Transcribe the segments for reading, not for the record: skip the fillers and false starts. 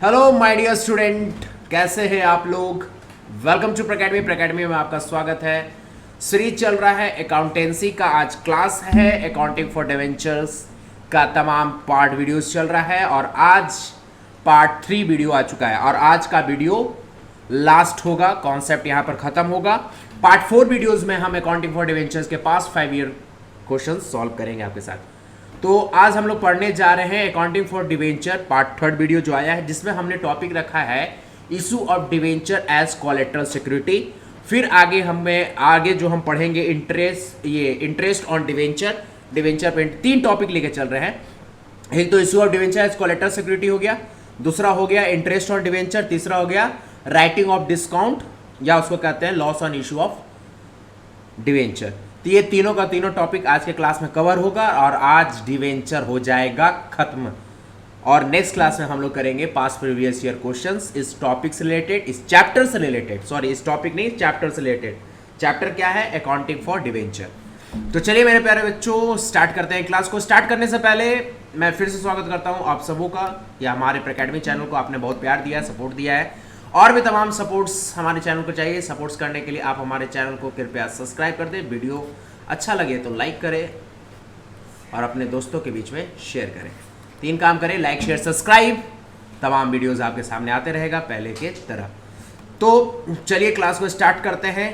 Hello my dear student, कैसे हैं आप लोग। वेलकम टू प्रैकेडमी में आपका स्वागत है। सीरीज चल रहा है अकाउंटेंसी का। आज क्लास है अकाउंटिंग फॉर डिवेंचर्स का तमाम पार्ट वीडियोस चल रहा है और आज पार्ट 3 वीडियो आ चुका है और आज का वीडियो लास्ट होगा। कॉन्सेप्ट यहाँ पर ख़त्म होगा। पार्ट 4 वीडियोज़ में हम अकाउंटिंग फॉर डिवेंचर्स के पास 5 ईयर क्वेश्चन सॉल्व करेंगे आपके साथ। तो आज हम लोग पढ़ने जा रहे हैं accounting for debenture part 3 video जो आया है, जिसमें हमने टॉपिक रखा है issue of debenture as collateral security. फिर आगे जो हम पढ़ेंगे इंटरेस्ट ऑन डिवेंचर पे 3 टॉपिक लेके चल रहे हैं। एक तो issue of debenture as collateral security हो गया, दूसरा हो गया इंटरेस्ट ऑन डिवेंचर, तीसरा हो गया राइटिंग ऑफ डिस्काउंट या उसको कहते हैं loss on issue of debenture. तो ये तीनों का तीनों टॉपिक आज के क्लास में कवर होगा और आज डिवेंचर हो जाएगा खत्म। और नेक्स्ट क्लास में हम लोग करेंगे पास्ट प्रीवियस ईयर क्वेश्चंस इस टॉपिक से रिलेटेड, इस चैप्टर से रिलेटेड। सॉरी, इस टॉपिक नहीं, चैप्टर से रिलेटेड। चैप्टर क्या है? Accounting for debenture. तो चलिए मेरे प्यारे बच्चों, स्टार्ट करते हैं क्लास को। स्टार्ट करने से पहले मैं फिर से स्वागत करता हूँ आप सबों का। या हमारे प्रैकेडमी चैनल को आपने बहुत प्यार दिया है, सपोर्ट दिया है और भी तमाम सपोर्ट्स हमारे चैनल को चाहिए। सपोर्ट्स करने के लिए आप हमारे चैनल को कृपया सब्सक्राइब कर दें, वीडियो अच्छा लगे तो लाइक करें और अपने दोस्तों के बीच में शेयर करें। 3 काम करें, लाइक शेयर सब्सक्राइब। तमाम वीडियोस आपके सामने आते रहेगा पहले के तरह। तो चलिए क्लास को स्टार्ट करते हैं।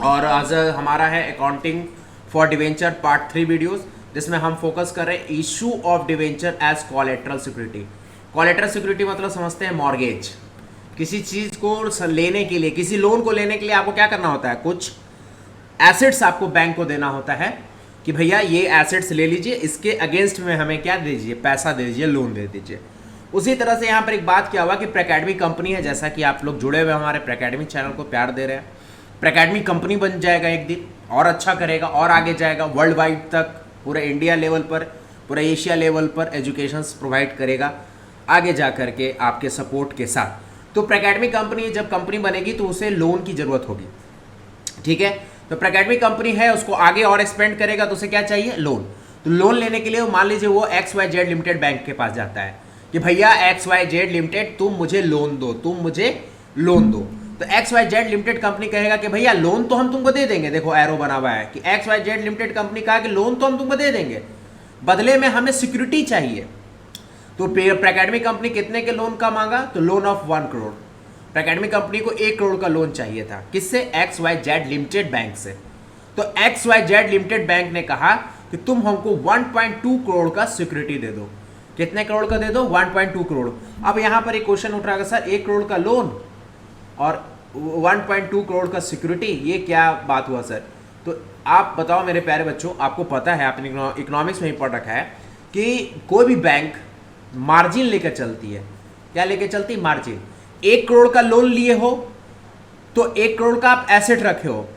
और आज हमारा है accounting for debenture part 3 videos, जिसमें हम फोकस कर रहे हैं issue of debenture as collateral security. Collateral security मतलब समझते हैं मॉर्गेज। किसी चीज़ को लेने के लिए, किसी लोन को लेने के लिए आपको क्या करना होता है? कुछ एसेट्स आपको बैंक को देना होता है कि भैया ये एसेट्स ले लीजिए, इसके अगेंस्ट में हमें क्या दे दीजिए? पैसा दे दीजिए, लोन दे दीजिए। उसी तरह से यहाँ पर एक बात क्या हुआ कि प्रैकेडमी कंपनी है, जैसा कि आप लोग जुड़े हुए हमारे प्रैकेडमी चैनल को प्यार दे रहे हैं। प्रैकेडमी कंपनी बन जाएगा एक दिन और अच्छा करेगा और आगे जाएगा वर्ल्ड वाइड तक, पूरे इंडिया लेवल पर, पूरे एशिया लेवल पर एजुकेशन प्रोवाइड करेगा आगे जा करके आपके सपोर्ट के साथ। तो प्रैकेडमी कंपनी जब कंपनी बनेगी तो उसे लोन की ज़रूरत होगी, ठीक है। तो प्रैकेडमी कंपनी है, उसको आगे और एक्सपेंड करेगा तो उसे क्या चाहिए? लोन। तो लोन लेने के लिए मान लीजिए वो XYZ लिमिटेड बैंक के पास जाता है कि भैया XYZ लिमिटेड तुम मुझे लोन दो, तुम मुझे लोन दो। तो XYZ लिमिटेड कंपनी कहेगा कि भैया लोन तो हम तुमको दे देंगे। देखो एरो बना हुआ है कि XYZ लिमिटेड कंपनी कहा कि लोन तो हम तुमको दे देंगे, बदले में हमें सिक्योरिटी चाहिए। तो प्रैकेडमी कंपनी कितने के लोन का मांगा? तो लोन ऑफ 1 करोड़। प्रैकेडमी कंपनी को 1 करोड़ का लोन चाहिए था। किससे? XYZ लिमिटेड बैंक से। तो XYZ लिमिटेड बैंक ने कहा कि तुम हमको 1.2 करोड़ का सिक्योरिटी दे दो। कितने करोड़ का दे दो? 1.2 करोड़। अब यहाँ पर एक क्वेश्चन उठ रहा है, सर 1 करोड़ का लोन और 1.2 करोड़ का सिक्योरिटी, ये क्या बात हुआ सर? तो आप बताओ मेरे प्यारे बच्चों, आपको पता है, आपने इकोनॉमिक्स में ही पढ़ रखा है कि कोई भी बैंक मार्जिन लेकर चलती है। क्या लेकर चलती? मार्जिन। 1 करोड़ का लोन लिए हो तो 1 करोड़ का आप एसेट रखे हो।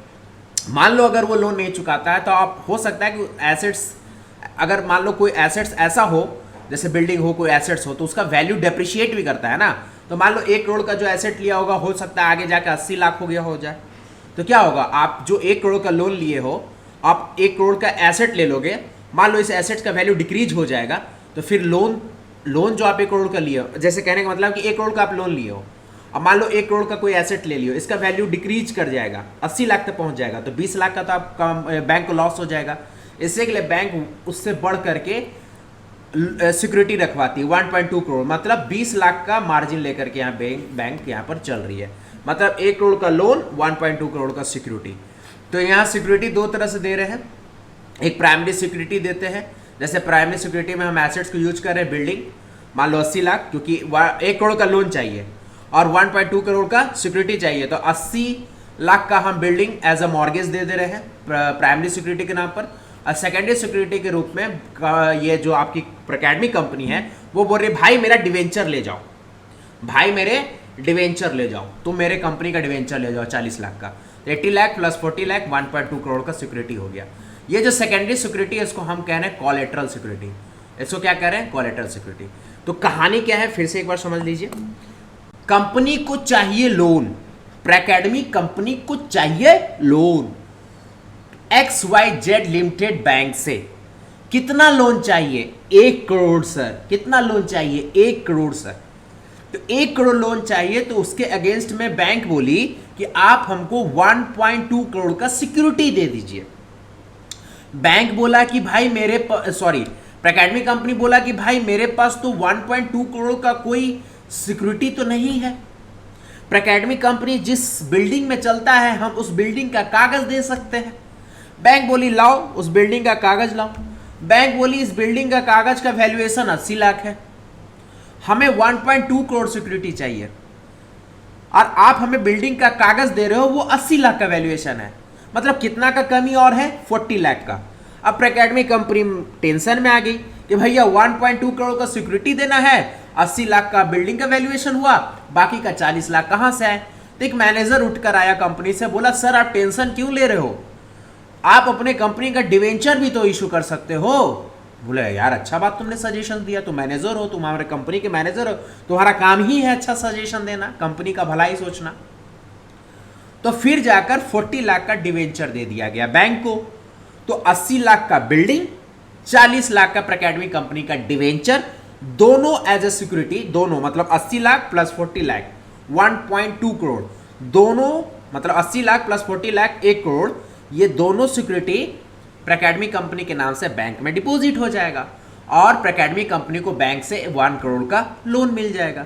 मान लो अगर वो लोन नहीं चुकाता है तो आप, हो सकता है कि एसेट्स, अगर मान लो कोई एसेट्स ऐसा हो, जैसे बिल्डिंग हो, कोई एसेट्स हो, तो उसका वैल्यू डेप्रिशिएट भी करता है ना। तो मान लो 1 करोड़ का जो एसेट लिया होगा, हो सकता है आगे जाकर 80 लाख हो गया हो जाए। तो क्या होगा? आप जो 1 करोड़ का लोन लिए हो, आप 1 करोड़ का एसेट ले लोगे, मान लो इस एसेट्स का वैल्यू डिक्रीज हो जाएगा, तो फिर लोन जो आप 1 करोड़ का लिए हो, जैसे कहने का मतलब कि 1 करोड़ का आप लोन लिए हो, अब मान लो 1 करोड़ का कोई एसेट ले लियो, इसका वैल्यू डिक्रीज कर जाएगा, 80 लाख तक पहुंच जाएगा, तो 20 लाख का तो आपका बैंक को लॉस हो जाएगा। इससे के लिए बैंक उससे बढ़ करके सिक्योरिटी रखवाती है 1.2 करोड़, मतलब 20 लाख का मार्जिन लेकर के यहाँ बैंक यहाँ पर चल रही है। मतलब 1 करोड़ का लोन, 1.2 करोड़ का सिक्योरिटी। तो यहाँ सिक्योरिटी 2 तरह से दे रहे हैं। एक प्राइमरी सिक्योरिटी देते हैं, जैसे प्राइमरी सिक्योरिटी में हम एसेट्स को यूज कर रहे हैं, बिल्डिंग, मान लो 80 लाख, क्योंकि 1 करोड़ का लोन चाहिए और 1.2 करोड़ का सिक्योरिटी चाहिए, तो 80 लाख का हम बिल्डिंग एज अ मॉर्गेज दे रहे हैं प्राइमरी सिक्योरिटी के नाम पर। और सेकेंडरी सिक्योरिटी के रूप में ये जो आपकी प्रैकेडमी कंपनी है वो बोल रही है भाई मेरा डिवेंचर ले जाओ, भाई मेरे डिवेंचर ले जाओ, तुम मेरे कंपनी का डिवेंचर ले जाओ 40 लाख का। 80 लाख प्लस 40 लाख 1.2 करोड़ का सिक्योरिटी हो गया। ये जो सेकेंडरी सिक्योरिटी है इसको हम कह रहे हैं कोलेटरल सिक्योरिटी। इसको क्या कह रहे हैं? Collateral security. तो कहानी क्या है फिर से एक बार समझ लीजिए। कंपनी को चाहिए लोन, प्रैकेडमी कंपनी को चाहिए लोन XYZ लिमिटेड बैंक से। कितना लोन चाहिए? 1 करोड़ सर। कितना लोन चाहिए? 1 करोड़ सर। तो 1 करोड़ लोन चाहिए, तो उसके अगेंस्ट में बैंक बोली कि आप हमको 1.2 करोड़ का सिक्योरिटी दे दीजिए। बैंक बोला कि भाई प्रैकेडमी कंपनी बोला कि भाई मेरे पास तो 1.2 करोड़ का कोई सिक्योरिटी तो नहीं है। प्रैकेडमी कंपनी जिस बिल्डिंग में चलता है हम उस बिल्डिंग का कागज दे सकते हैं। बैंक बोली लाओ उस बिल्डिंग का कागज लाओ। बैंक बोली इस बिल्डिंग का कागज का वैल्यूएशन 80 लाख है, हमें 1.2 करोड़ सिक्योरिटी चाहिए और आप हमें बिल्डिंग का कागज दे रहे हो, वो 80 लाख का वैल्यूएशन है, मतलब कितना का कमी और है, 40 लाख का। अब प्रैकेडमी कंपनी टेंशन में आ गई कि भैया 1.2 करोड़ का सिक्योरिटी देना है, 80 लाख का बिल्डिंग का वैल्यूएशन हुआ, बाकी का 40 लाख कहां से आए। तो एक मैनेजर उठकर आया कंपनी से, बोला सर आप टेंशन क्यों ले रहे हो, आप अपने कंपनी का डिवेंचर भी तो इशू कर सकते हो। बोले यार अच्छा बात तुमने सजेशन दिया, तुम मैनेजर हो, तुम हमारे कंपनी के मैनेजर हो, तुम्हारा काम ही है अच्छा सजेशन देना, कंपनी का भलाई सोचना। तो फिर जाकर 40 लाख का डिवेंचर दे दिया गया बैंक को। तो 80 लाख का बिल्डिंग, 40 लाख का प्रैकेडमी कंपनी का डिवेंचर, दोनों एज ए सिक्योरिटी, दोनों मतलब 80 लाख प्लस 40 लाख 1.2 करोड़, दोनों मतलब 80 लाख प्लस 40 लाख 1 करोड़, ये दोनों सिक्योरिटी प्रैकेडमी कंपनी के नाम से बैंक में डिपॉजिट हो जाएगा और प्रैकेडमी कंपनी को बैंक से 1 करोड़ का लोन मिल जाएगा।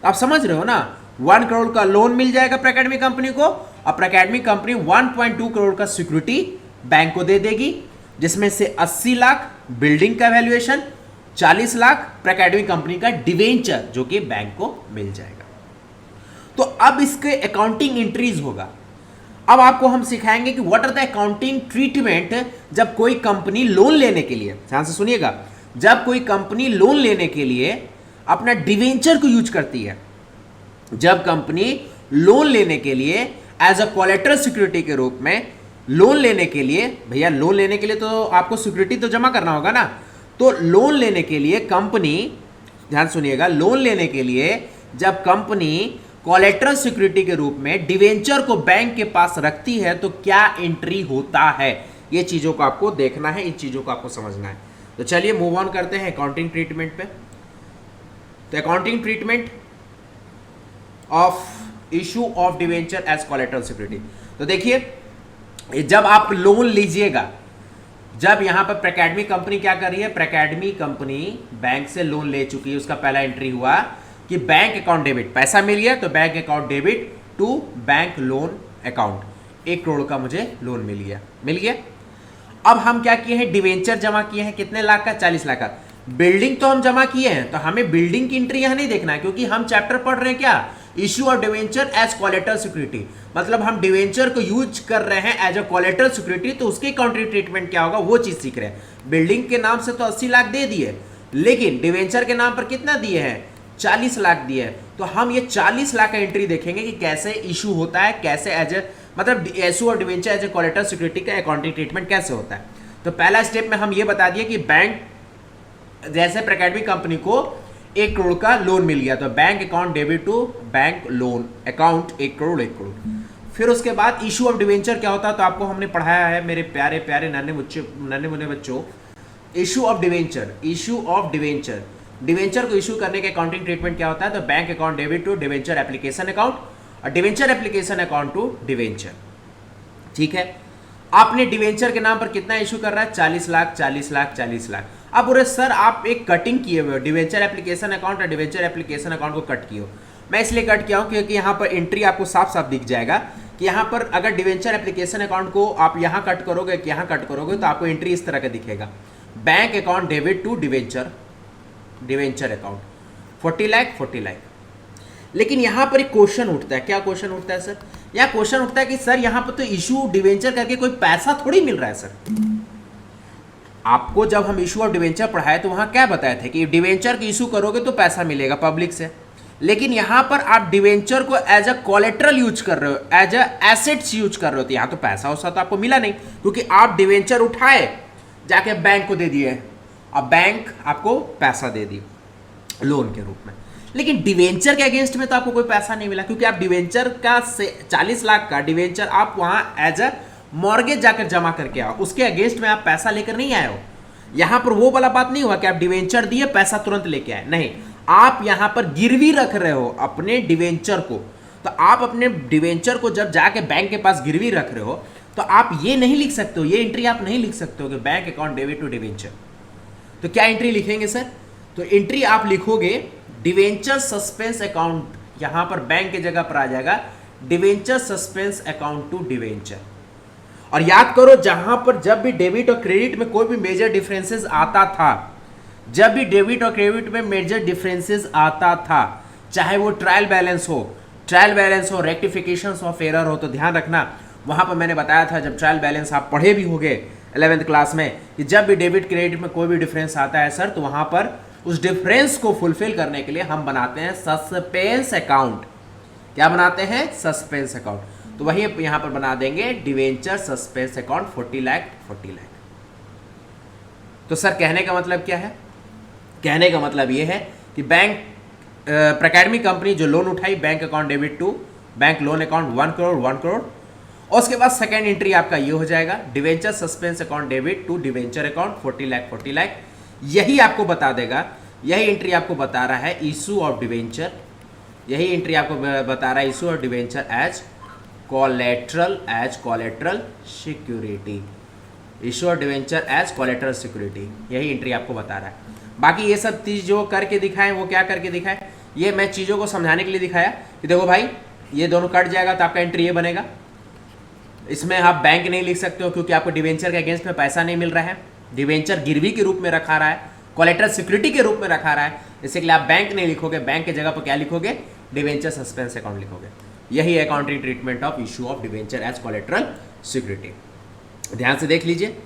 आप समझ रहे हो ना, 1 करोड़ का लोन मिल जाएगा प्रैकेडमी कंपनी को और प्रैकेडमी कंपनी 1.2 करोड़ का सिक्योरिटी बैंक को दे देगी, जिसमें से 80 लाख बिल्डिंग का वैल्यूएशन, 40 लाख प्रैकेडमी कंपनी का डिवेंचर जो कि बैंक को मिल जाएगा। तो अब इसके अकाउंटिंग एंट्रीज होगा। अब आपको हम सिखाएंगे कि what are the accounting treatment जब कोई कंपनी लोन लेने के लिए, ध्यान से सुनिएगा, जब कोई कंपनी लोन लेने के लिए अपना डिवेंचर को यूज करती है, जब कंपनी लोन लेने के लिए एज अ कोलेटरल सिक्योरिटी के रूप में लोन लेने के लिए, भैया लोन लेने के लिए तो आपको सिक्योरिटी तो जमा करना होगा ना, तो लोन लेने के लिए कंपनी, ध्यान सुनिएगा, लोन लेने के लिए जब कंपनी कोलेटरल सिक्योरिटी के रूप में डिवेंचर को बैंक के पास रखती है तो क्या एंट्री होता है, ये चीजों को आपको देखना है, इन चीजों को आपको समझना है। तो चलिए मूव ऑन करते हैं अकाउंटिंग ट्रीटमेंट पे। तो accounting treatment of issue of debenture as collateral security. तो देखिए जब आप लोन लीजिएगा, जब यहां पर प्रैकेडमी कंपनी क्या कर रही है, प्रैकेडमी कंपनी बैंक से लोन ले चुकी है, उसका पहला एंट्री हुआ कि बैंक अकाउंट डेबिट, पैसा मिल गया तो bank account debit to bank loan account, 1 crore का मुझे लोन मिल गया। अब हम क्या किए हैं, डिवेंचर जमा किए हैं, कितने लाख का, 40 लाख का। बिल्डिंग तो हम जमा किए हैं, तो हमें बिल्डिंग की एंट्री यहां नहीं देखना है, क्योंकि हम चैप्टर पढ़ रहे हैं क्या, issue of debenture as collateral security, मतलब हम डिवेंचर को यूज कर रहे हैं एज अ कोलेटरल सिक्योरिटी, तो उसकी अकाउंटिंग ट्रीटमेंट क्या होगा वो चीज सीख रहे हैं। बिल्डिंग के नाम से तो 80 लाख दे दिए, लेकिन डिवेंचर के नाम पर कितना दिए हैं, 40 लाख दिए हैं। तो हम ये 40 लाख का एंट्री देखेंगे कि कैसे इशू होता है, कैसे एज ए मतलब इशू और debenture as a collateral security का अकाउंटिंग ट्रीटमेंट कैसे होता है। तो पहला स्टेप में हम ये बता दिए कि बैंक, जैसे प्रैकेडमी कंपनी को 1 करोड़ का लोन मिल गया तो bank account debit to bank loan account 1 crore. फिर उसके बाद इशू ऑफ डिवेंचर क्या होता है, तो आपको हमने पढ़ाया है मेरे प्यारे प्यारे नन्हे मुन्ने बच्चों, इशू ऑफ डिवेंचर, डिवेंचर को इशू करने के अकाउंटिंग ट्रीटमेंट क्या होता है, तो bank account debit to debenture application account और debenture application account to debenture. ठीक है, आपने डिवेंचर के नाम पर कितना इशू कर रहा है, 40 लाख 40 लाख 40 लाख। अब बोले सर आप एक कटिंग किए हुए हो, डिवेंचर एप्लीकेशन अकाउंट और डिवेंचर एप्लीकेशन अकाउंट को कट किए हो। मैं इसलिए कट किया हूं क्योंकि यहाँ पर एंट्री आपको साफ साफ दिख जाएगा कि यहाँ पर अगर डिवेंचर एप्लीकेशन अकाउंट को आप यहाँ कट करोगे कि यहाँ कट करोगे तो आपको एंट्री इस तरह का दिखेगा, bank account debit to debenture account 40 lakh. लेकिन यहां पर एक क्वेश्चन उठता है, क्या क्वेश्चन उठता है सर, यहां क्वेश्चन उठता है कि सर यहां पर तो इशू डिवेंचर करके कोई पैसा थोड़ी मिल रहा है सर। आपको जब हम इशू ऑफ डिवेंचर पढ़ाए तो वहां क्या बताए थे कि डिवेंचर की इशू करोगे तो पैसा मिलेगा पब्लिक से, लेकिन यहां पर आप डिवेंचर को एज अ कोलेटरल यूज कर रहे हो, एज अ एसेट्स यूज कर रहे हो, तो यहां तो पैसा वैसा तो आपको मिला नहीं, क्योंकि आप डिवेंचर उठाए जाके बैंक को दे दिए और बैंक आपको पैसा दे दी लोन के रूप में। लेकिन डिवेंचर के अगेंस्ट में तो आपको कोई पैसा नहीं मिला, क्योंकि आप डिवेंचर का 40 लाख का डिवेंचर आप वहां एज अ मॉर्गेज जाकर जमा करके आओ, उसके अगेंस्ट में आप पैसा लेकर नहीं आए हो। यहां पर वो वाला बात नहीं हुआ कि आप डिवेंचर दिए पैसा तुरंत लेके आए, नहीं, आप यहां पर गिरवी रख रहे हो अपने डिवेंचर को, तो आप अपने डिवेंचर को जब जाके बैंक के पास गिरवी रख रहे हो तो आप ये नहीं लिख सकते हो, ये एंट्री आप नहीं लिख सकते हो कि bank account debit to debenture. तो क्या एंट्री लिखेंगे सर? तो एंट्री आप लिखोगे डिवेंचर सस्पेंस अकाउंट, यहां पर बैंक की जगह पर आ जाएगा debenture suspense account to debenture. और याद करो जहां पर जब भी डेबिट और क्रेडिट में कोई भी मेजर डिफरेंसेस आता था, जब भी डेबिट और क्रेडिट में मेजर डिफरेंसेस आता था, चाहे वो ट्रायल बैलेंस हो, रेक्टिफिकेशंस ऑफ एरर हो, तो ध्यान रखना वहां पर मैंने बताया था, जब ट्रायल बैलेंस आप पढ़े भी होंगे 11th क्लास में, कि जब भी डेबिट क्रेडिट में कोई भी डिफरेंस आता है सर, तो वहां पर उस डिफरेंस को फुलफिल करने के लिए हम बनाते हैं सस्पेंस अकाउंट। क्या बनाते हैं? Suspense account. तो वही यहां पर बना देंगे डिवेंचर सस्पेंस अकाउंट 40 लाख। तो सर कहने का मतलब क्या है? कहने का मतलब ये है कि बैंक प्रैकेडमी कंपनी जो लोन उठाई, bank account debit to bank loan account 1 crore, और उसके बाद सेकेंड एंट्री आपका ये हो जाएगा debenture suspense account debit to debenture account 40 lakh. यही आपको बता देगा, यही एंट्री आपको बता रहा है इशू ऑफ डिवेंचर, यही एंट्री आपको बता रहा है issue of debenture as collateral security, issue of debenture as collateral security, यही एंट्री आपको बता रहा है। बाकी ये सब चीज़ जो करके दिखाएं, वो क्या करके दिखाएं, ये मैं चीज़ों को समझाने के लिए दिखाया कि देखो भाई ये दोनों कट जाएगा तो आपका एंट्री ये बनेगा। इसमें आप बैंक नहीं लिख सकते हो क्योंकि आपको डिवेंचर के अगेंस्ट में पैसा नहीं मिल रहा है, डिवेंचर गिरवी के रूप में रखा रहा है, कोलेट्रल सिक्योरिटी के रूप में रखा रहा है, इसके लिए आप बैंक नहीं लिखोगे, बैंक की जगह पर क्या लिखोगे? डिवेंचर सस्पेंस अकाउंट लिखोगे। यही accounting treatment of issue of debenture as collateral security. ध्यान से देख लीजिए,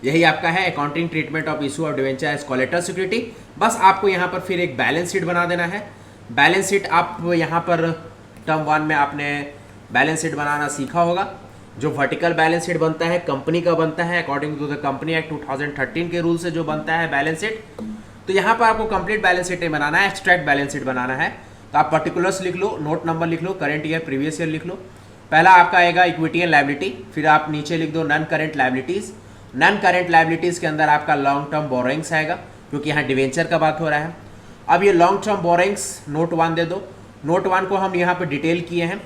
यही आपका है accounting treatment of issue of debenture as collateral security. बस आपको यहाँ पर फिर एक बैलेंस शीट बना देना है। बैलेंस शीट आप यहाँ पर टर्म 1 में आपने बैलेंस शीट बनाना सीखा होगा। जो वर्टिकल बैलेंस शीट बनता है कंपनी का बनता है according to the company act 2013 के रूल से जो बनता है बैलेंस शीट। तो यहाँ पर आपको कंप्लीट बैलेंस शीट नहीं बनाना है, एक्सट्रैक्ट बैलेंस शीट बनाना है। तो आप पर्टिकुलर्स लिख लो, नोट नंबर लिख लो, करंट ईयर प्रीवियस ईयर लिख लो। पहला आपका आएगा इक्विटी एंड लायबिलिटी, फिर आप नीचे लिख दो non current liabilities. Non current liabilities के अंदर आपका लॉन्ग टर्म बोरोइंग्स आएगा क्योंकि यहाँ डिवेंचर का बात हो रहा है। अब ये लॉन्ग टर्म बोरोइंग्स नोट 1 दे दो। नोट 1 को हम यहाँ पर डिटेल किए हैं।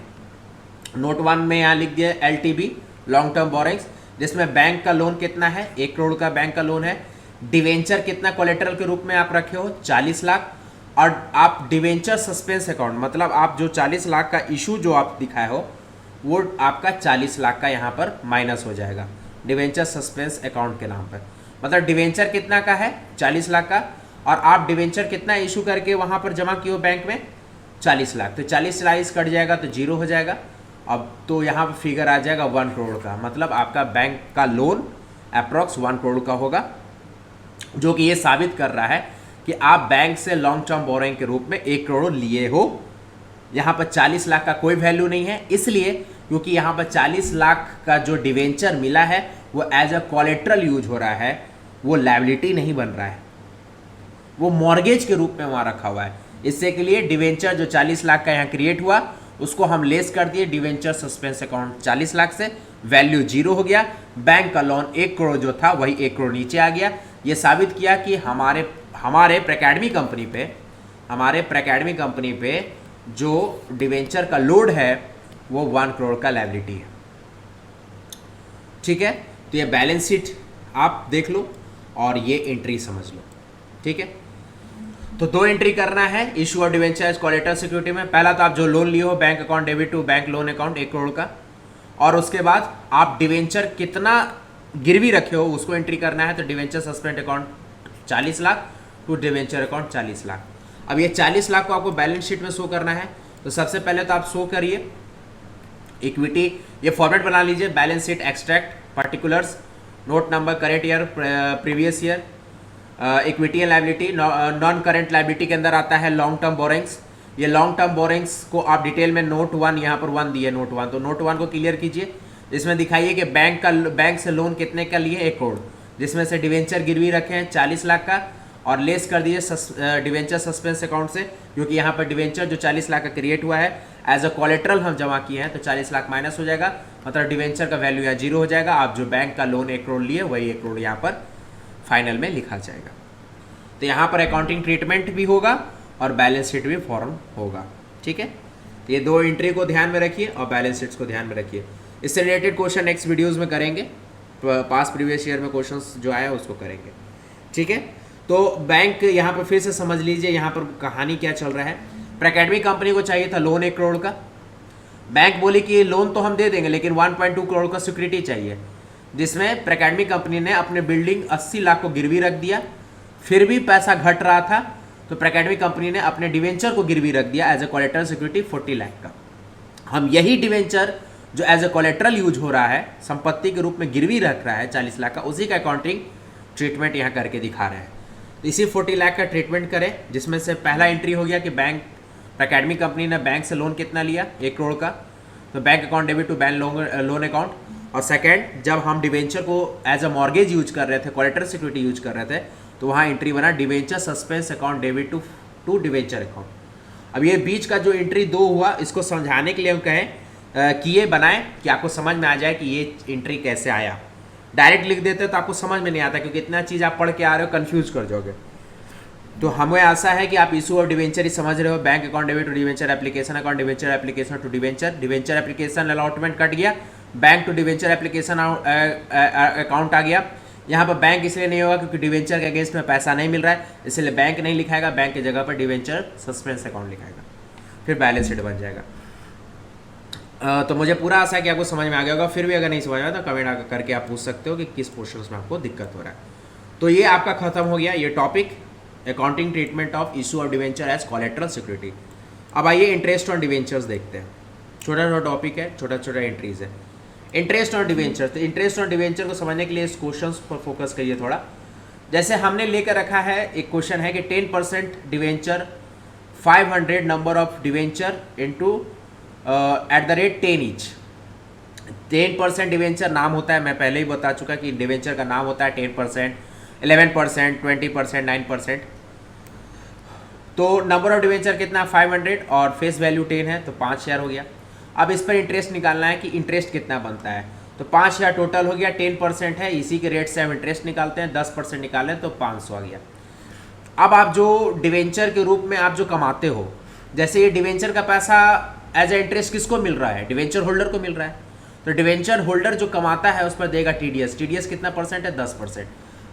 नोट 1 में यहाँ लिख दिया LTB लॉन्ग टर्म बोरोइंग्स, जिसमें बैंक का लोन कितना है? 1 करोड़ का बैंक का लोन है। डिवेंचर कितना कोलेटरल के रूप में आप रखे हो? 40 लाख। और आप डिवेंचर सस्पेंस अकाउंट मतलब आप जो 40 लाख का इशू जो आप दिखाए हो वो आपका 40 लाख का यहाँ पर माइनस हो जाएगा डिवेंचर सस्पेंस अकाउंट के नाम पर। मतलब डिवेंचर कितना का है? 40 लाख का, और आप डिवेंचर कितना इशू करके वहाँ पर जमा किए हो बैंक में? 40 लाख। तो 40 लाख कट जाएगा तो 0 हो जाएगा। अब तो यहाँ पर फिगर आ जाएगा 1 करोड़ का, मतलब आपका बैंक का लोन अप्रॉक्स 1 करोड़ का होगा, जो कि ये साबित कर रहा है कि आप बैंक से लॉन्ग टर्म बोरोइंग के रूप में 1 करोड़ लिए हो। यहाँ पर 40 लाख का कोई वैल्यू नहीं है, इसलिए क्योंकि यहाँ पर 40 लाख का जो डिवेंचर मिला है वो एज अ कोलेट्रल यूज हो रहा है, वो लायबिलिटी नहीं बन रहा है, वो मॉर्गेज के रूप में वहाँ रखा हुआ है। इससे के लिए डिवेंचर जो 40 लाख का यहाँ क्रिएट हुआ उसको हम लेस कर दिए डिवेंचर सस्पेंस अकाउंट 40 लाख से, वैल्यू 0 हो गया। बैंक का लोन 1 करोड़ जो था वही 1 करोड़ नीचे आ गया। ये साबित किया कि हमारे प्रैकेडमी कंपनी पे जो डिवेंचर का लोड है वो 1 करोड़ का लायबिलिटी है। ठीक है, तो ये बैलेंस शीट आप देख लो और ये एंट्री समझ लो। ठीक है, तो 2 एंट्री करना है issue of debenture as collateral security में। पहला तो आप जो लोन लिए हो bank account debit to bank loan account 1 crore का, और उसके बाद आप डिवेंचर कितना गिरवी रखे हो उसको एंट्री करना है। तो debenture suspend account 40 lakh to debenture account 40 lakh. अब ये 40 लाख को आपको बैलेंस शीट में शो करना है। तो सबसे पहले तो आप शो करिए इक्विटी, ये फॉर्मेट बना लीजिए, balance sheet extract particulars note number current year previous year equity and liability. Non current liability के अंदर आता है लॉन्ग टर्म बोरोइंग्स। ये लॉन्ग टर्म बोरोइंग्स को आप डिटेल में नोट 1 यहाँ पर 1 दिए नोट 1, तो नोट 1 को क्लियर कीजिए। इसमें दिखाइए कि बैंक से लोन कितने का लिए? 1 करोड़, जिसमें से डिवेंचर गिरवी रखे हैं 40 लाख का, और लेस कर दीजिए डिवेंचर सस्पेंस अकाउंट से, क्योंकि यहाँ पर डिवेंचर जो 40 लाख का क्रिएट हुआ है एज अ कोलेट्रल हम जमा किए हैं, तो 40 लाख माइनस हो जाएगा, मतलब डिवेंचर का वैल्यू यहाँ 0 हो जाएगा। आप जो बैंक का लोन 1 करोड़ लिए वही 1 करोड़ यहाँ पर फाइनल में लिखा जाएगा। तो यहाँ पर अकाउंटिंग ट्रीटमेंट भी होगा और बैलेंस शीट भी फॉर्म होगा। ठीक है, ये दो एंट्री को ध्यान में रखिए और बैलेंस शीट्स को ध्यान में रखिए। इससे रिलेटेड क्वेश्चन नेक्स्ट वीडियोज़ में करेंगे, पास प्रीवियस ईयर में क्वेश्चंस जो आया उसको करेंगे। ठीक है, तो बैंक यहाँ पर फिर से समझ लीजिए यहाँ पर कहानी क्या चल रहा है। प्रेकेडमी कंपनी को चाहिए था लोन 1 करोड़ का। बैंक बोली कि लोन तो हम दे देंगे लेकिन 1.2 करोड़ का सिक्योरिटी चाहिए, जिसमें प्रेकेडमी कंपनी ने अपने बिल्डिंग 80 लाख को गिरवी रख दिया। फिर भी पैसा घट रहा था तो प्रेकेडमी कंपनी ने अपने डिवेंचर को गिरवी रख दिया as a collateral security 40 lakh का। हम यही डिवेंचर जो एज ए कोलेटरल यूज हो रहा है, संपत्ति के रूप में गिरवी रख रहा है 40 लाख का, उसी का अकाउंटिंग ट्रीटमेंट यहाँ करके दिखा रहे हैं। तो इसी 40 लाख का ट्रीटमेंट करें, जिसमें से पहला एंट्री हो गया कि बैंक प्रेकेडमी कंपनी ने बैंक से लोन कितना लिया 1 करोड़ का, तो bank account debit to bank loan account. और सेकंड, जब हम डिवेंचर को एज अ मॉर्गेज यूज कर रहे थे, कोलेटरल सिक्योरिटी यूज कर रहे थे, तो वहाँ एंट्री बना debenture suspense account debit to debenture account. अब ये बीच का जो एंट्री 2 हुआ, इसको समझाने के लिए हम कहें कि ये बनाएं कि आपको समझ में आ जाए कि ये एंट्री कैसे आया। डायरेक्ट लिख देते तो आपको समझ में नहीं आता, क्योंकि इतना चीज़ आप पढ़ के आ रहे हो, कंफ्यूज कर जाओगे। तो हमें आशा है कि आप इशू ऑफ डिवेंचर ही समझ रहे हो। Bank account debit to debenture application account debenture application to debenture, debenture application allotment cut गया, bank to debenture application account आ गया। यहाँ पर बैंक इसलिए नहीं होगा क्योंकि डिवेंचर के अगेंस्ट में पैसा नहीं मिल रहा है, इसलिए बैंक नहीं लिखाएगा, बैंक की जगह पर डिवेंचर सस्पेंस अकाउंट लिखाएगा, फिर बैलेंस शीट बन जाएगा। तो मुझे पूरा आशा है कि आपको समझ में आ गया होगा। फिर भी अगर नहीं समझ में आया तो कमेंट करके आप पूछ सकते हो कि किस पोर्शन में आपको दिक्कत हो रहा है। तो ये आपका खत्म हो गया ये topic, accounting treatment of issue of debenture as collateral security. अब आइए इंटरेस्ट ऑन डिवेंचर्स देखते हैं। छोटा छोटा टॉपिक है, छोटा छोटा एंट्रीज है। इंटरेस्ट ऑन डिवेंचर, तो इंटरेस्ट ऑन डिवेंचर को समझने के लिए इस क्वेश्चन पर फोकस करिए थोड़ा। जैसे हमने लेकर रखा है, एक क्वेश्चन है कि 10% debenture 500 number of debenture into at the rate 10 each. 10% debenture नाम होता है, मैं पहले ही बता चुका कि डिवेंचर का नाम होता है 10%, 11%, 20%, 9%। तो नंबर ऑफ डिवेंचर कितना 500 और फेस वैल्यू 10 है, तो 5 शेयर हो गया। अब इस पर इंटरेस्ट निकालना है कि इंटरेस्ट कितना बनता है, तो 5 शेयर टोटल हो गया, 10% है, इसी के रेट से हम इंटरेस्ट निकालते हैं, 10% निकालें तो 500 आ गया। अब आप जो डिवेंचर के रूप में आप जो कमाते हो, जैसे ये डिवेंचर का पैसा एज ए इंटरेस्ट किसको मिल रहा है, डिवेंचर होल्डर को मिल रहा है। तो डिवेंचर होल्डर जो कमाता है उस पर देगा टीडीएस। टीडीएस कितना परसेंट है, 10%।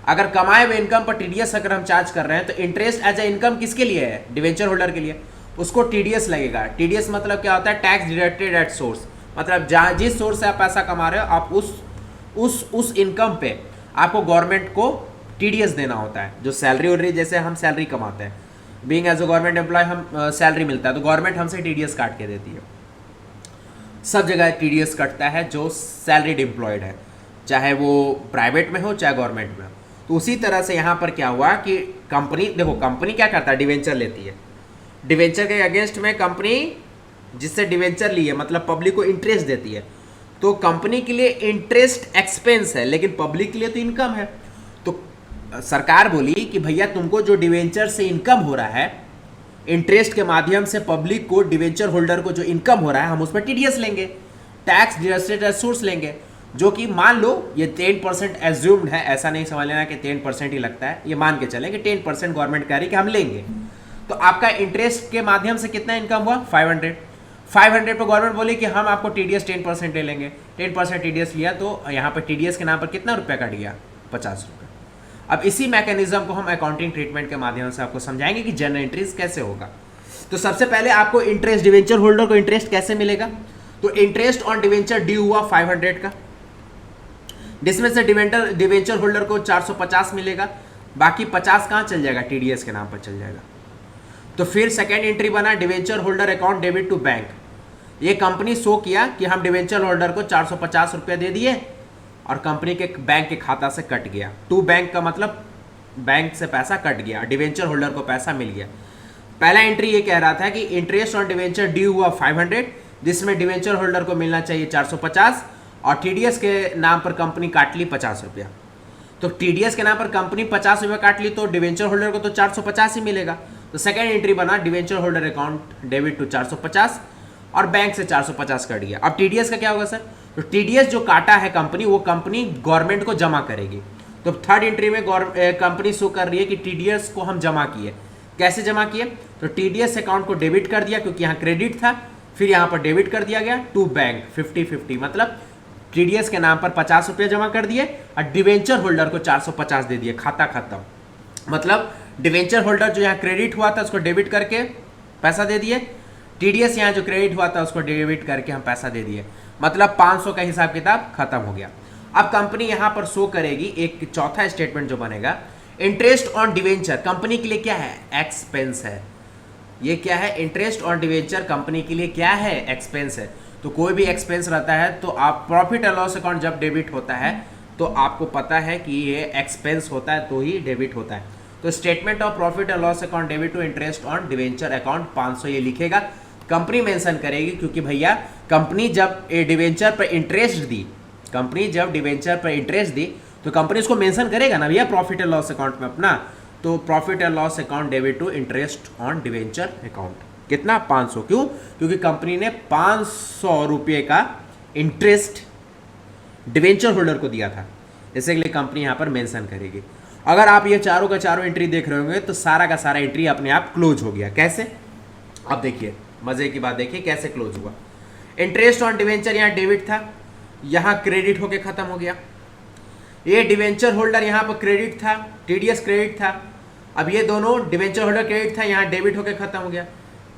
अगर कमाए हुए इनकम पर टीडीएस अगर हम चार्ज कर रहे हैं, तो इंटरेस्ट एज ए इनकम किसके लिए है, डिवेंचर होल्डर के लिए, उसको टीडीएस लगेगा। टीडीएस मतलब क्या होता है, टैक्स डिडक्टेड एट सोर्स, मतलब जहाँ जिस सोर्स से आप पैसा कमा रहे हो, आप उस इनकम पे आपको गवर्नमेंट को टीडीएस देना होता है। जो सैलरी वैलरी, जैसे हम सैलरी कमाते हैं, being as a government employee हम सैलरी मिलता है, तो गवर्नमेंट हमसे टीडीएस काट के देती है। सब जगह टीडीएस कटता है जो सैलरीड एम्प्लॉयड है, चाहे वो प्राइवेट में हो चाहे गवर्नमेंट में हो। तो उसी तरह से यहाँ पर क्या हुआ कि कंपनी, देखो कंपनी क्या करता है, डिवेंचर लेती है। डिवेंचर के अगेंस्ट में कंपनी जिससे डिवेंचर ली है, मतलब पब्लिक को इंटरेस्ट देती है। तो कंपनी के लिए इंटरेस्ट एक्सपेंस है, लेकिन पब्लिक के लिए तो इनकम है। तो सरकार बोली कि भैया तुमको जो डिवेंचर से इनकम हो रहा है, इंटरेस्ट के माध्यम से पब्लिक को, डिवेंचर होल्डर को जो इनकम हो रहा है, हम उस पर टीडीएस लेंगे, टैक्स डिडक्टेड एट सोर्स लेंगे, जो कि मान लो ये 10% एज्यूम्ड है। ऐसा नहीं समझ लेना कि 10% ही लगता है, ये मान के चलें कि 10% गवर्नमेंट कह रही कि हम लेंगे। तो आपका इंटरेस्ट के माध्यम से कितना इनकम हुआ, 500। 500 पर गवर्नमेंट बोली कि हम आपको टीडीएस 10% ले लेंगे। 10% टीडीएस लिया तो यहाँ पर टीडीएस के नाम पर कितना रुपया कट गया, 50 रुपये। अब इसी मैकेनिज्म को हम अकाउंटिंग ट्रीटमेंट के माध्यम से आपको समझाएंगे कि जनरल एंट्रीज कैसे होगा। तो सबसे पहले आपको इंटरेस्ट, डिवेंचर होल्डर को इंटरेस्ट कैसे मिलेगा, तो इंटरेस्ट ऑन डिवेंचर ड्यू हुआ 500 का, जिसमें से डिवेंचर होल्डर को 450 मिलेगा, बाकी 50 कहाँ चल जाएगा, टीडीएस के नाम पर चल जाएगा। तो फिर सेकेंड एंट्री बना debenture holder account debit to bank. ये कंपनी शो किया कि हम डिवेंचर होल्डर को 450 रुपये दे दिए और कंपनी के बैंक के खाता से कट गया। टू बैंक का मतलब बैंक से पैसा कट गया, डिवेंचर होल्डर को पैसा मिल गया। पहला एंट्री ये कह रहा था कि इंटरेस्ट ऑन डिवेंचर ड्यू हुआ 500, जिसमें डिवेंचर होल्डर को मिलना चाहिए 450 और टीडीएस के नाम पर कंपनी काट ली 50 रुपया। तो टीडीएस के नाम पर कंपनी 50 रुपये काट ली, तो डिवेंचर होल्डर को तो 450 ही मिलेगा। तो सेकेंड एंट्री बना debenture holder account debit to 450 और बैंक से 450 कट गया। अब टीडीएस का क्या होगा सर, तो टीडीएस जो काटा है कंपनी, वो कंपनी गवर्नमेंट को जमा करेगी। तो थर्ड एंट्री में कंपनी शो कर रही है कि टीडीएस को हम जमा किए, कैसे जमा किए, तो टीडीएस अकाउंट को डेबिट कर दिया क्योंकि यहाँ क्रेडिट था, फिर यहाँ पर डेबिट कर दिया गया टू बैंक 50-50, मतलब टीडीएस के नाम पर 50 रुपये जमा कर दिए और डिवेंचर होल्डर को 450 दे दिए, खाता खत्म। मतलब डिवेंचर होल्डर जो यहाँ क्रेडिट हुआ था उसको डेबिट करके पैसा दे दिए, टीडीएस यहाँ जो क्रेडिट हुआ था उसको डेबिट करके हम पैसा दे दिए, मतलब 500 का हिसाब किताब खत्म हो गया। अब कंपनी यहाँ पर शो करेगी एक चौथा स्टेटमेंट जो बनेगा, इंटरेस्ट ऑन डिवेंचर कंपनी के लिए क्या है, एक्सपेंस है। ये क्या है, इंटरेस्ट ऑन डिवेंचर कंपनी के लिए क्या है, एक्सपेंस है। तो कोई भी एक्सपेंस रहता है तो आप प्रॉफिट एंड लॉस अकाउंट जब डेबिट होता है तो आपको पता है कि ये एक्सपेंस होता है तो ही डेबिट होता है। तो statement of profit and loss account debit to interest on debenture account 500 ये लिखेगा, कंपनी मेंशन करेगी क्योंकि भैया कंपनी जब डिवेंचर पर इंटरेस्ट दी, कंपनी जब डिवेंचर पर इंटरेस्ट दी तो कंपनी उसको मेंशन करेगा ना भैया प्रॉफिट एंड लॉस अकाउंट में अपना। तो profit and loss account debit to interest on debenture account कितना, 500। क्यों, क्योंकि कंपनी ने 500 रुपये का इंटरेस्ट डिवेंचर होल्डर को दिया था, इसके लिए कंपनी यहाँ पर मेंशन करेगी। अगर आप ये चारों का चारों एंट्री देख रहे होंगे तो सारा का सारा एंट्री अपने आप क्लोज हो गया। कैसे, अब देखिए मजे की बात, देखिए कैसे क्लोज हुआ। इंटरेस्ट ऑन डिवेंचर यहाँ डेबिट था, यहाँ क्रेडिट होके खत्म हो गया। ये डिवेंचर होल्डर यहाँ पर क्रेडिट था, टीडीएस क्रेडिट था। अब ये दोनों डिवेंचर होल्डर क्रेडिट था, यहाँ डेबिट होकर खत्म हो गया।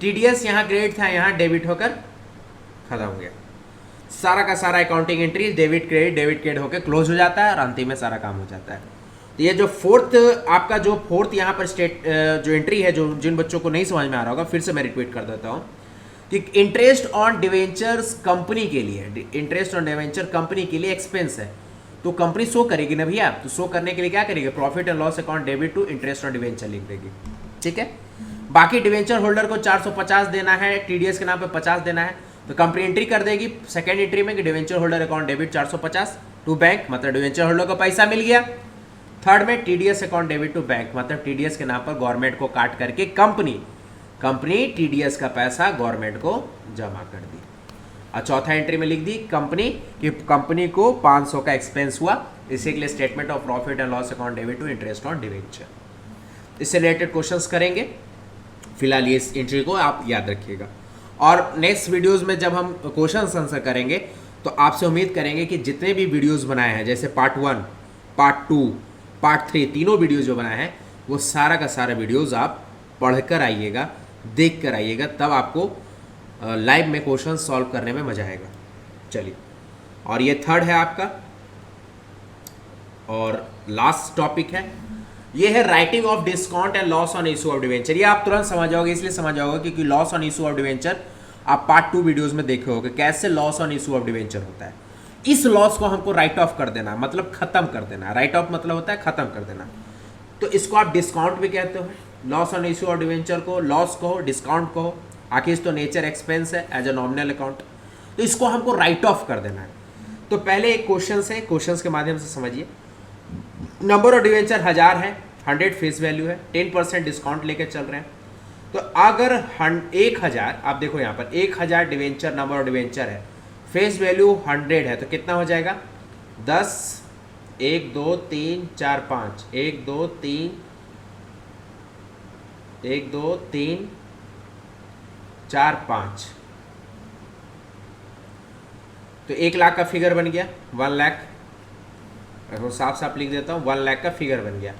टीडीएस यहाँ क्रेडिट था, यहाँ डेबिट होकर खत्म हो गया। सारा का सारा अकाउंटिंग एंट्री डेबिट क्रेडिट होकर क्लोज हो जाता है और अंतिम में सारा काम हो जाता है। तो ये जो फोर्थ आपका जो फोर्थ यहाँ पर जो एंट्री है, जो जिन बच्चों को नहीं समझ में आ रहा होगा फिर से मैं रिपीट कर देता हूँ कि इंटरेस्ट ऑन डिवेंचर्स कंपनी के लिए, इंटरेस्ट ऑन डिवेंचर कंपनी के लिए एक्सपेंस है तो कंपनी शो करेगी ना भैया। तो शो करने के लिए क्या करेगी, profit and loss account debit to interest on debenture लिख देगी। ठीक है, बाकी डिवेंचर होल्डर को 450 देना है, टीडीएस के नाम पे 50 देना है, तो कंपनी एंट्री कर देगी सेकंड एंट्री में कि debenture holder account debit 450 to bank, मतलब डिवेंचर होल्डर को पैसा मिल गया। थर्ड में TDS account debit to bank, मतलब टीडीएस के नाम पर गवर्नमेंट को काट करके कंपनी टीडीएस का पैसा गवर्नमेंट को जमा कर दी। और चौथा एंट्री में लिख दी कंपनी को 500 का एक्सपेंस हुआ, इसी के लिए statement of profit and loss account debit to interest on debenture. इससे रिलेटेड क्वेश्चंस करेंगे, फिलहाल ये इस एंट्री को आप याद रखिएगा। और नेक्स्ट वीडियोस में जब हम क्वेश्चन आंसर करेंगे तो आपसे उम्मीद करेंगे कि जितने भी वीडियोस बनाए हैं, जैसे पार्ट 1, पार्ट 2, पार्ट 3, तीनों वीडियोस जो बनाए हैं वो सारा का सारा वीडियोस आप पढ़कर आइएगा, देख कर आइएगा, तब आपको लाइव में क्वेश्चन सॉल्व करने में मजा आएगा। चलिए, और ये थर्ड है आपका और लास्ट टॉपिक है, ये है writing of discount and loss on issue of debenture. ये आप तुरंत समझ जाओगे, इसलिए समझ जाओगे क्योंकि loss on issue of debenture आप पार्ट 2 वीडियोस में देखे होगे कैसे loss on issue of debenture होता है। इस लॉस को हमको राइट ऑफ कर देना, मतलब खत्म कर देना। राइट ऑफ मतलब होता है खत्म कर देना, तो इसको आप डिस्काउंट भी कहते हो। Loss on issue of debenture को लॉस कहो, डिस्काउंट कहो, आखिर तो नेचर एक्सपेंस है एज ए नॉमिनल अकाउंट, तो इसको हमको राइट ऑफ कर देना है। तो पहले एक क्वेश्चन है, क्वेश्चन के माध्यम से समझिए। नंबर ऑफ डिवेंचर 1000 है, 100 फेस वैल्यू है, 10% डिस्काउंट लेके चल रहे हैं। तो अगर 1000, आप देखो यहाँ पर 1000 डिवेंचर नंबर ऑफ डिवेंचर है, फेस वैल्यू 100 है, तो कितना हो जाएगा 10, 1 2 3 4 5, 1 2 3 4 5, तो 1 लाख का फिगर बन गया, 1 लाख, साफ साफ लिख देता हूँ, 1 लाख का फिगर बन गया।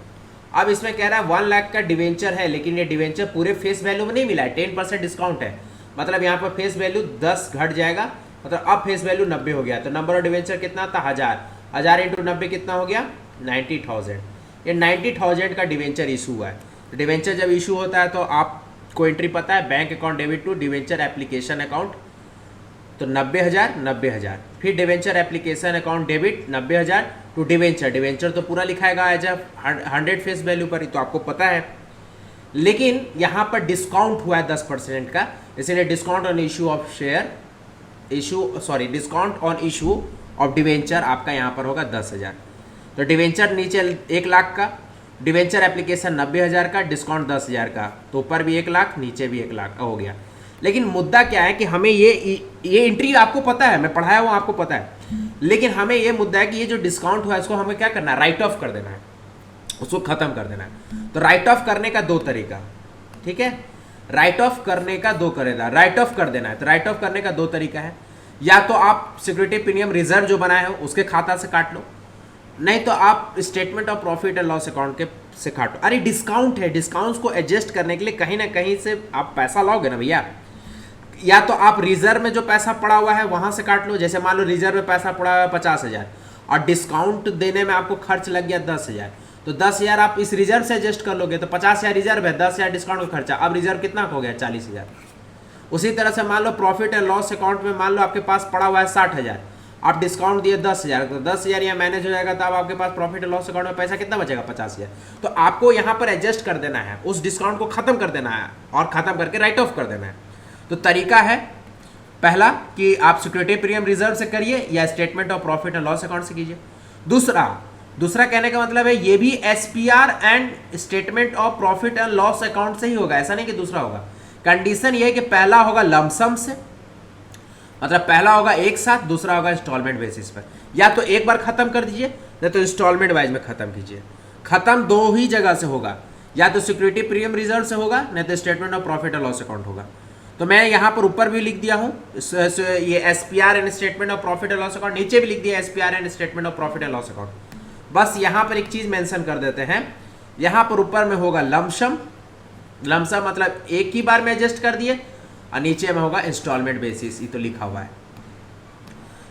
अब इसमें कह रहा है 1 लाख का डिवेंचर है, लेकिन ये डिवेंचर पूरे फेस वैल्यू में नहीं मिला है, 10% डिस्काउंट है, मतलब यहाँ पर फेस वैल्यू 10 घट जाएगा, मतलब अब फेस वैल्यू 90 हो गया। तो नंबर ऑफ डिवेंचर कितना था 1000 इंटू 90 कितना हो गया 90,000। ये 90,000 का डिवेंचर इशू हुआ है। तो डिवेंचर जब इशू होता है तो आपको एंट्री पता है, bank account debit to debenture application account, तो 90,000, फिर debenture application account debit 90,000 to debenture तो पूरा लिखाएगा एज ए 100 फेस वैल्यू पर ही, तो आपको पता है। लेकिन यहाँ पर डिस्काउंट हुआ है 10% का, इसलिए discount on issue of share discount on issue of debenture आपका यहाँ पर होगा 10,000। तो डिवेंचर नीचे 1 लाख का, डिवेंचर एप्लीकेशन 90,000 का, डिस्काउंट 10,000 का, तो ऊपर भी 1 लाख नीचे भी 1 लाख का हो गया। लेकिन मुद्दा क्या है कि हमें ये एंट्री आपको पता है, मैं पढ़ाया हुआ आपको पता है, लेकिन हमें ये मुद्दा है कि ये जो डिस्काउंट हुआ है इसको हमें क्या करना है, राइट ऑफ कर देना है, उसको खत्म कर देना है। तो राइट ऑफ करने का 2 तरीका, ठीक है। राइट ऑफ करने का दो करेगा, राइट ऑफ कर देना है तो राइट ऑफ करने का दो तरीका है, या तो आप सिक्योरिटी प्रीमियम रिजर्व जो बनाए हो उसके खाता से काट लो, नहीं तो आप statement of profit and loss account के से काटो। अरे डिस्काउंट है, डिस्काउंट्स को एडजस्ट करने के लिए कहीं ना कहीं से आप पैसा लाओगे ना भैया। या तो आप रिजर्व में जो पैसा पड़ा हुआ है वहां से काट लो, जैसे मान लो रिजर्व में पैसा पड़ा हुआ है 50,000 और डिस्काउंट देने में आपको खर्च लग गया 10,000, तो 10,000 आप इस रिजर्व से एडजस्ट कर लोगे, तो 50,000 रिजर्व है, 10,000 डिस्काउंट का खर्चा, अब रिजर्व कितना हो गया 40,000। उसी तरह से मान लो प्रॉफिट एंड लॉस अकाउंट में मान लो आपके पास पड़ा हुआ है 60,000, आप डिस्काउंट दिए 10,000, तो 10,000 यहाँ मैनेज हो जाएगा, तो अब आपके पास प्रॉफिट एंड लॉस अकाउंट में पैसा कितना बचेगा 50,000। तो आपको यहाँ पर एडजस्ट कर देना है, उस डिस्काउंट को खत्म कर देना है और खत्म करके राइट ऑफ कर देना है। तो तरीका है पहला कि आप सिक्योरिटी प्रीमियम रिजर्व से करिए या statement of profit and loss account से कीजिए। दूसरा कहने का मतलब है ये भी SPR and statement of profit and loss account से ही होगा, ऐसा नहीं कि दूसरा होगा। कंडीशन ये है कि पहला होगा लमसम से, मतलब पहला होगा एक साथ, दूसरा होगा इंस्टॉलमेंट बेसिस पर। या तो एक बार खत्म कर दीजिए नहीं तो इंस्टॉलमेंट वाइज में खत्म कीजिए। खत्म दो ही जगह से होगा, या तो सिक्योरिटी प्रीमियम रिजर्व से होगा नहीं तो statement of profit and loss account होगा। तो मैं यहाँ पर ऊपर भी लिख दिया हूँ ये SPR and statement of profit and loss account, नीचे भी लिख दिया SPR and statement of profit and loss account. बस यहाँ पर एक चीज मेंशन कर देते हैं, यहाँ पर ऊपर में होगा लमसम, लमसम मतलब एक ही बार में एडजस्ट कर दिए, और नीचे में होगा इंस्टॉलमेंट बेसिस, ये तो लिखा हुआ है।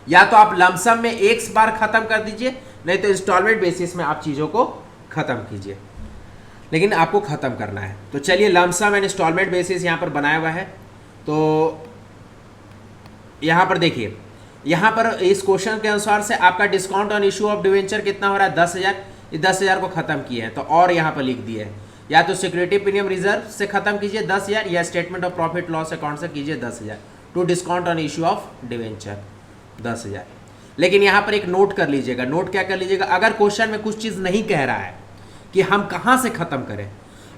या तो आप लमसम में एक बार खत्म कर दीजिए नहीं तो इंस्टॉलमेंट बेसिस में आप चीजों को खत्म कीजिए, लेकिन आपको खत्म करना है। तो चलिए लमसम एंड इंस्टॉलमेंट बेसिस यहाँ पर बनाया हुआ है। तो यहाँ पर देखिए, यहाँ पर इस क्वेश्चन के अनुसार से आपका discount on issue of debenture कितना हो रहा है 10,000, ये 10,000 को खत्म किए हैं तो और यहाँ पर लिख दिए है, या तो सिक्योरिटी प्रीमियम रिजर्व से खत्म कीजिए 10,000 या statement of profit loss account से कीजिए 10,000 to discount on issue of debenture 10,000। लेकिन यहाँ पर एक नोट कर लीजिएगा, नोट क्या कर लीजिएगा, अगर क्वेश्चन में कुछ चीज़ नहीं कह रहा है कि हम कहाँ से खत्म करें,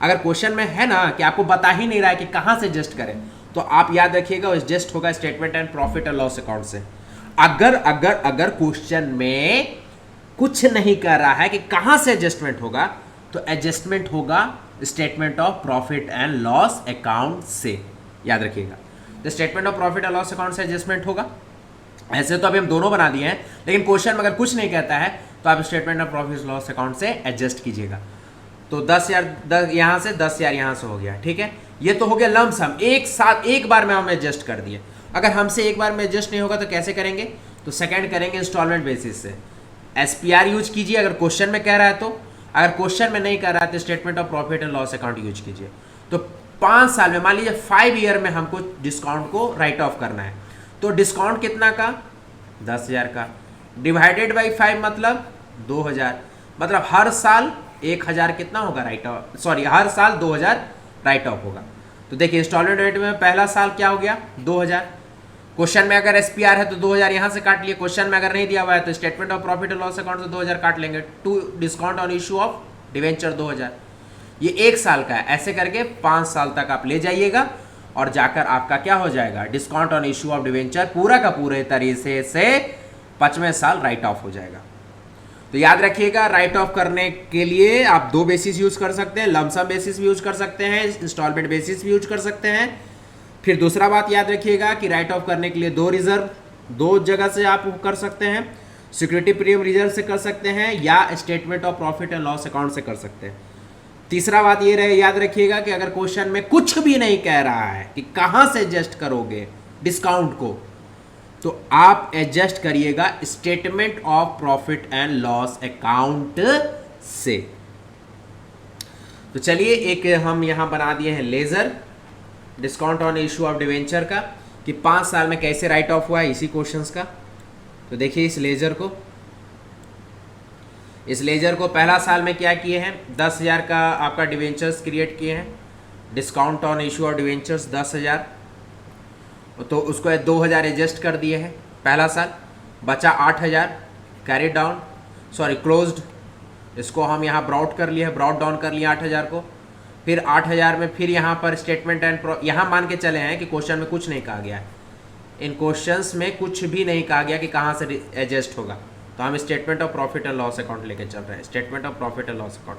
अगर क्वेश्चन में है ना कि आपको बता ही नहीं रहा है कि कहाँ से एडजस्ट करें, तो आप याद रखिएगा वो एडजस्ट होगा statement and profit and loss account से। अगर अगर अगर क्वेश्चन में कुछ नहीं कर रहा है कि कहां से एडजस्टमेंट होगा, तो एडजस्टमेंट होगा statement of profit and loss account से, याद रखिएगा। तो statement of profit and loss account से एडजस्टमेंट होगा। ऐसे तो अभी हम दोनों बना दिए हैं, लेकिन क्वेश्चन में अगर कुछ नहीं कहता है तो आप statement of profit loss account से एडजस्ट कीजिएगा। तो 10,000 यहाँ से 10,000 यहाँ से हो गया, ठीक है। ये तो हो गया लमसम, एक साथ एक बार में हम एडजस्ट कर दिए। अगर हमसे एक बार में एडजस्ट नहीं होगा तो कैसे करेंगे, तो सेकंड करेंगे इंस्टॉलमेंट बेसिस से। एसपीआर यूज कीजिए अगर क्वेश्चन में कह रहा है तो, अगर क्वेश्चन में नहीं कह रहा है तो statement of profit and loss account use कीजिए। तो 5 साल में, मान लीजिए 5 ईयर में हमको डिस्काउंट को राइट ऑफ करना है, तो डिस्काउंट कितना का 10,000 का, डिवाइडेड बाई 5 मतलब 2,000, मतलब हर साल 1,000 कितना होगा राइट ऑफ, सॉरी हर साल 2,000 राइट ऑफ होगा। तो देखिए इंस्टॉलमेंट रेट में पहला साल क्या हो गया 2,000, क्वेश्चन में अगर एसपीआर है तो 2,000 यहाँ से काट लिए, क्वेश्चन में अगर नहीं दिया हुआ है तो statement of profit and loss account से 2,000 काट लेंगे, to discount on issue of debenture 2,000, ये 1 साल का है। ऐसे करके 5 साल तक आप ले जाइएगा और जाकर आपका क्या हो जाएगा, discount on issue of debenture पूरा का पूरे तरीके से 5वें साल राइट ऑफ हो जाएगा। तो याद रखिएगा राइट ऑफ करने के लिए आप 2 बेसिस यूज कर सकते हैं, लमसम बेसिस भी यूज कर सकते हैं, इंस्टॉलमेंट बेसिस भी यूज कर सकते हैं। फिर दूसरा बात याद रखिएगा कि राइट ऑफ करने के लिए 2 रिजर्व 2 जगह से आप कर सकते हैं, सिक्योरिटी प्रीमियम रिजर्व से कर सकते हैं या statement of profit and loss account से कर सकते हैं। तीसरा बात ये रहे, याद रखिएगा कि अगर क्वेश्चन में कुछ भी नहीं कह रहा है कि कहां से एडजस्ट करोगे डिस्काउंट को, तो आप एडजस्ट करिएगा statement of profit and loss account से। तो चलिए एक हम यहां बना दिए हैं ledger discount on issue of debenture का, कि 5 साल में कैसे राइट ऑफ हुआ है इसी क्वेश्चंस का। तो देखिए इस लेजर को पहला साल में क्या किए हैं, 10,000 का आपका डिवेंचर्स क्रिएट किए हैं, discount on issue of debentures 10,000, तो उसको 2,000 एडजस्ट कर दिए हैं पहला साल, बचा 8,000 कैरी डाउन, सॉरी क्लोज्ड, इसको हम यहाँ ब्रॉट कर लिए, ब्रॉट डाउन कर लिया 8,000 को। फिर 8,000 में फिर यहाँ पर स्टेटमेंट एंड यहाँ मान के चले हैं कि क्वेश्चन में कुछ नहीं कहा गया है, इन क्वेश्चंस में कुछ भी नहीं कहा गया कि कहाँ से एडजस्ट होगा, तो हम statement of profit and loss account लेके चल रहे हैं, statement of profit and loss account.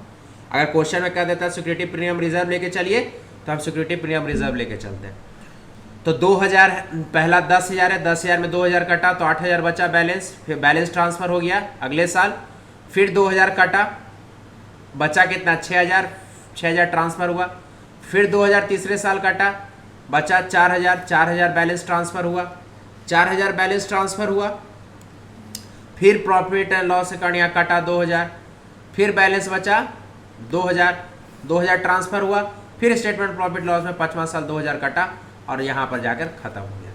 अगर क्वेश्चन में कह देता है सिक्योरिटी प्रीमियम रिजर्व लेके चलिए, तो हम सिक्योरिटी प्रीमियम रिजर्व लेके चलते हैं। तो 2000 पहला 10,000 है, 10,000 में 2000 कटा तो 8,000 बचा बैलेंस, फिर बैलेंस ट्रांसफ़र हो गया अगले साल, फिर 2000 कटा, बचा कितना 6,000, 6,000 ट्रांसफ़र हुआ, फिर 2000 तीसरे साल कटा, बचा 4,000, 4,000 बैलेंस ट्रांसफ़र हुआ, 4,000 बैलेंस ट्रांसफ़र हुआ, फिर प्रॉफिट एंड लॉस अकाउंट यहाँ कटा 2000, फिर बैलेंस बचा 2000, 2000 ट्रांसफ़र हुआ, फिर स्टेटमेंट प्रॉफिट लॉस में 5वां साल 2000 कटा और यहाँ पर जाकर ख़त्म हो गया।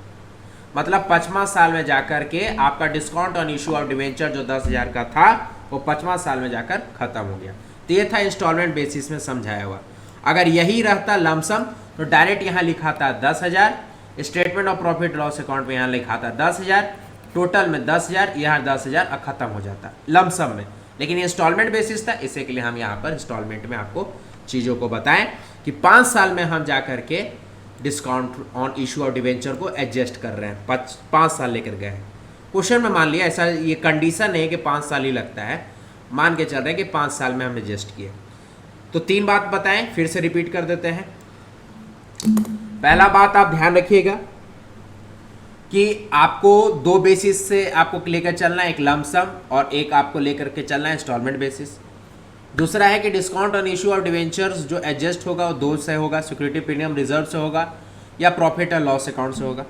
मतलब 5वां साल में जाकर के आपका discount on issue of debenture जो 10,000 का था वो 5वां साल में जाकर ख़त्म हो गया। तो ये था इंस्टॉलमेंट बेसिस में समझाया हुआ। अगर यही रहता लमसम तो डायरेक्ट यहाँ लिखा था 10,000, statement of profit loss account में यहाँ लिखा था 10,000, टोटल में 10,000, यहाँ 10,000 ख़त्म हो जाता लमसम में। लेकिन ये इंस्टॉलमेंट बेसिस था, इसी के लिए हम यहाँ पर इंस्टॉलमेंट में आपको चीज़ों को बताएं कि 5 साल में हम जा कर के discount on issue of debenture को एडजस्ट कर रहे हैं। 5 साल लेकर गए हैं। क्वेश्चन में मान लिया ऐसा, ये कंडीशन नहीं है कि 5 साल ही लगता है, मान के चल रहे हैं कि 5 साल में हम एडजस्ट किए। तो 3 बात बताएं, फिर से रिपीट कर देते हैं। पहला बात आप ध्यान रखिएगा कि आपको 2 बेसिस से आपको लेकर चलना है, एक लमसम और एक आपको लेकर के चलना है इंस्टॉलमेंट बेसिस। दूसरा है कि discount on issue of debentures जो एडजस्ट होगा वो 2 से होगा, सिक्योरिटी प्रीमियम रिजर्व से होगा या प्रॉफिट और लॉस अकाउंट से होगा।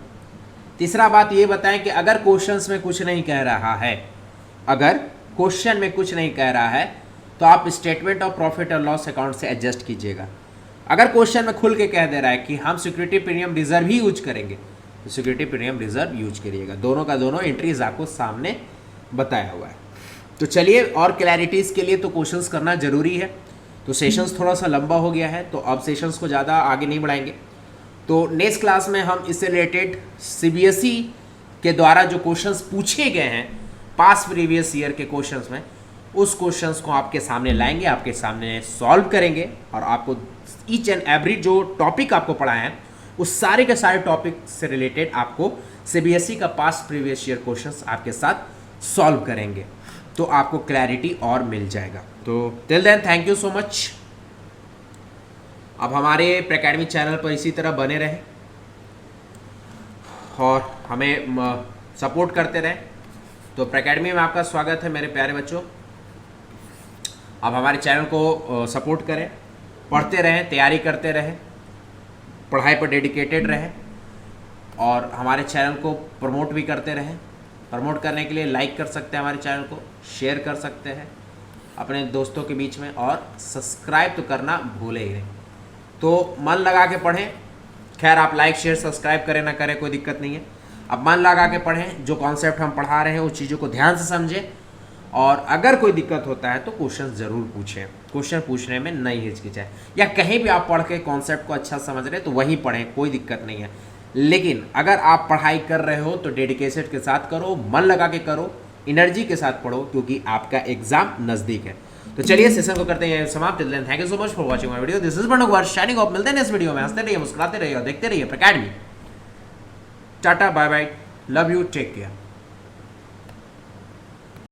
तीसरा बात ये बताएं कि अगर क्वेश्चंस में कुछ नहीं कह रहा है, अगर क्वेश्चन में कुछ नहीं कह रहा है तो आप स्टेटमेंट ऑफ प्रॉफिट और लॉस अकाउंट से एडजस्ट कीजिएगा। अगर क्वेश्चन में खुल के कह दे रहा है कि हम सिक्योरिटी प्रीमियम रिजर्व ही यूज करेंगे तो सिक्योरिटी प्रीमियम रिजर्व यूज करिएगा। दोनों का दोनों एंट्रीज आपको सामने बताया हुआ है। तो चलिए, और क्लैरिटीज़ के लिए तो क्वेश्चंस करना ज़रूरी है। तो सेशंस थोड़ा सा लंबा हो गया है तो अब सेशंस को ज़्यादा आगे नहीं बढ़ाएंगे। तो नेक्स्ट क्लास में हम इससे रिलेटेड CBSE के द्वारा जो क्वेश्चंस पूछे गए हैं पास प्रीवियस ईयर के क्वेश्चंस में, उस क्वेश्चंस को आपके सामने लाएंगे, आपके सामने सॉल्व करेंगे और आपको ईच एंड एवरी जो टॉपिक आपको पढ़ाए हैं उस सारे के सारे टॉपिक से रिलेटेड आपको CBSE का पास प्रीवियस ईयर क्वेश्चंस आपके साथ सॉल्व करेंगे, तो आपको क्लैरिटी और मिल जाएगा। तो till then thank you so much. अब हमारे प्रैकेडमी चैनल पर इसी तरह बने रहें और हमें सपोर्ट करते रहें। तो प्रैकेडमी में आपका स्वागत है मेरे प्यारे बच्चों। अब हमारे चैनल को सपोर्ट करें, पढ़ते रहें, तैयारी करते रहें, पढ़ाई पर डेडिकेटेड रहें और हमारे चैनल को प्रमोट भी करते रहें। प्रमोट करने के लिए लाइक कर सकते हैं हमारे चैनल को, शेयर कर सकते हैं अपने दोस्तों के बीच में और सब्सक्राइब तो करना भूले ही नहीं। तो मन लगा के पढ़ें। खैर आप लाइक शेयर सब्सक्राइब करें ना करें कोई दिक्कत नहीं है, अब मन लगा के पढ़ें। जो कॉन्सेप्ट हम पढ़ा रहे हैं उस चीज़ों को ध्यान से समझें और अगर कोई दिक्कत होता है तो क्वेश्चन ज़रूर पूछें। क्वेश्चन पूछने में नहीं हिचकिचाएं, या कहीं भी आप पढ़ के कॉन्सेप्ट को अच्छा समझ रहे हैं तो वहीं पढ़ें, कोई दिक्कत नहीं है। लेकिन अगर आप पढ़ाई कर रहे हो तो डेडिकेशन के साथ करो, मन लगा के करो, एनर्जी के साथ पढ़ो, क्योंकि आपका एग्जाम नज़दीक है। तो चलिए सेशन को करते हैं समाप्त। Thank you so much for watching my video. This is Pranav Kumar signing off. मिलते हैं इस वीडियो में। हंसते रहिए, मुस्कुराते रहिए और देखते रहिए Pracademy. Tata, bye bye, love you, take care.